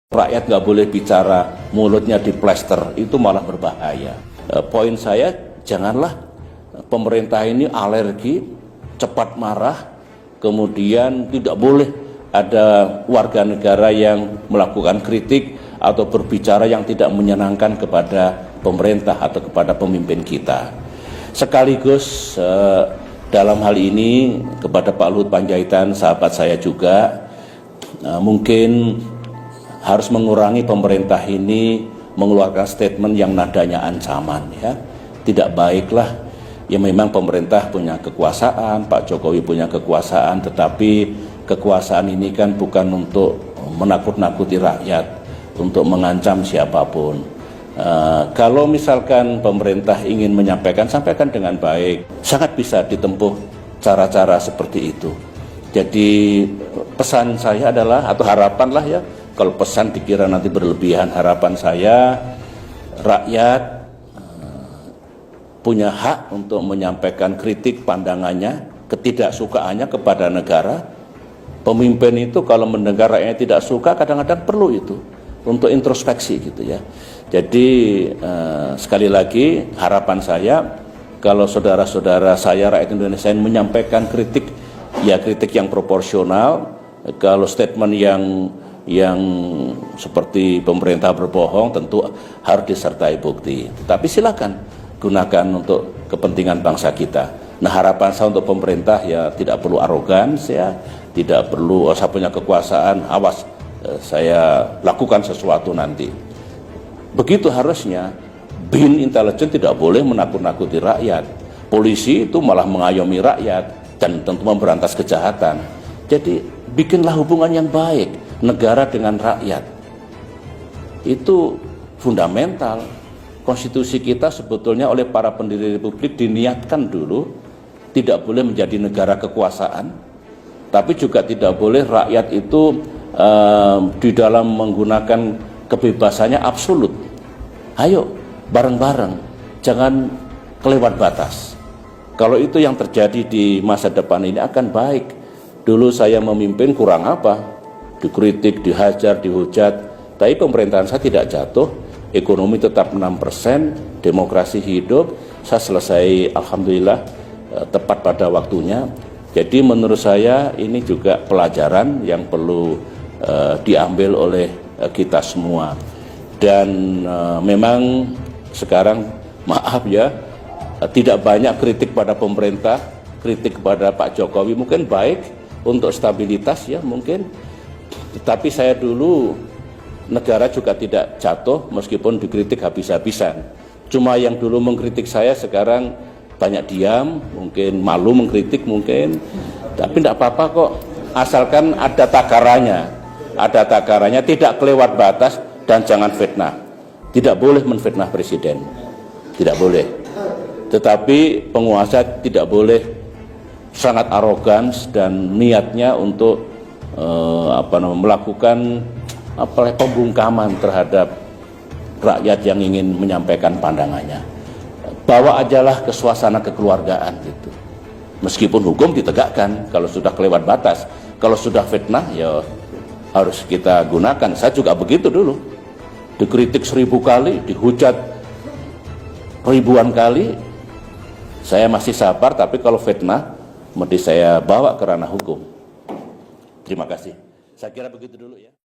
Rakyat nggak boleh bicara, mulutnya diplester, itu malah berbahaya. Poin saya, janganlah pemerintah ini alergi, cepat marah, kemudian tidak boleh ada warga negara yang melakukan kritik atau berbicara yang tidak menyenangkan kepada pemerintah atau kepada pemimpin kita. Sekaligus dalam hal ini kepada Pak Luhut Panjaitan, sahabat saya juga, mungkin harus mengurangi pemerintah ini mengeluarkan statement yang nadanya ancaman, ya. Tidak baiklah. Ya memang pemerintah punya kekuasaan, Pak Jokowi punya kekuasaan, tetapi kekuasaan ini kan bukan untuk menakut-nakuti rakyat, untuk mengancam siapapun. Kalau misalkan pemerintah ingin menyampaikan, sampaikan dengan baik. Sangat bisa ditempuh cara-cara seperti itu. Jadi pesan saya adalah, atau harapan lah ya, kalau pesan dikira nanti berlebihan, harapan saya rakyat punya hak untuk menyampaikan kritik pandangannya, ketidaksukaannya kepada negara. Pemimpin itu kalau mendengar rakyatnya tidak suka, kadang-kadang perlu itu untuk introspeksi gitu ya. Jadi sekali lagi harapan saya, kalau saudara-saudara saya rakyat Indonesia yang menyampaikan kritik, ya kritik yang proporsional. Kalau statement yang seperti pemerintah berbohong tentu harus disertai bukti. Tapi silakan gunakan untuk kepentingan bangsa kita. Nah, harapan saya untuk pemerintah ya tidak perlu arogans, ya tidak perlu saya punya kekuasaan, awas saya lakukan sesuatu nanti. Begitu harusnya. BIN intelijen tidak boleh menakut-nakuti rakyat. Polisi itu malah mengayomi rakyat dan tentu memberantas kejahatan. Jadi bikinlah hubungan yang baik negara dengan rakyat. Itu fundamental. Konstitusi kita sebetulnya oleh para pendiri republik diniatkan dulu tidak boleh menjadi negara kekuasaan, tapi juga tidak boleh rakyat itu di dalam menggunakan kebebasannya absolut. Ayo bareng-bareng, jangan kelewat batas. Kalau itu yang terjadi di masa depan ini akan baik. Dulu saya memimpin kurang apa? Dikritik, dihajar, dihujat, tapi pemerintahan saya tidak jatuh, ekonomi tetap 6%, demokrasi hidup, saya selesai alhamdulillah tepat pada waktunya. Jadi menurut saya ini juga pelajaran yang perlu diambil oleh kita semua. Dan memang sekarang maaf ya, tidak banyak kritik pada pemerintah, kritik kepada Pak Jokowi mungkin baik untuk stabilitas ya mungkin. Tetapi saya dulu negara juga tidak jatuh meskipun dikritik habis-habisan. Cuma yang dulu mengkritik saya sekarang banyak diam, mungkin malu mengkritik mungkin. Tapi tidak apa-apa kok, asalkan ada takarannya. Ada takarannya, tidak kelewat batas dan jangan fitnah. Tidak boleh menfitnah presiden. Tidak boleh. Tetapi penguasa tidak boleh sangat arogans dan niatnya untuk melakukan pembungkaman terhadap rakyat yang ingin menyampaikan pandangannya. Bawa ajalah ke suasana kekeluargaan gitu. Meskipun hukum ditegakkan kalau sudah kelewat batas. Kalau sudah fitnah ya harus kita gunakan. Saya juga begitu dulu. Dikritik 1000 kali, dihujat ribuan kali. Saya masih sabar, tapi kalau fitnah mesti saya bawa ke ranah hukum. Terima kasih. Saya kira begitu dulu ya.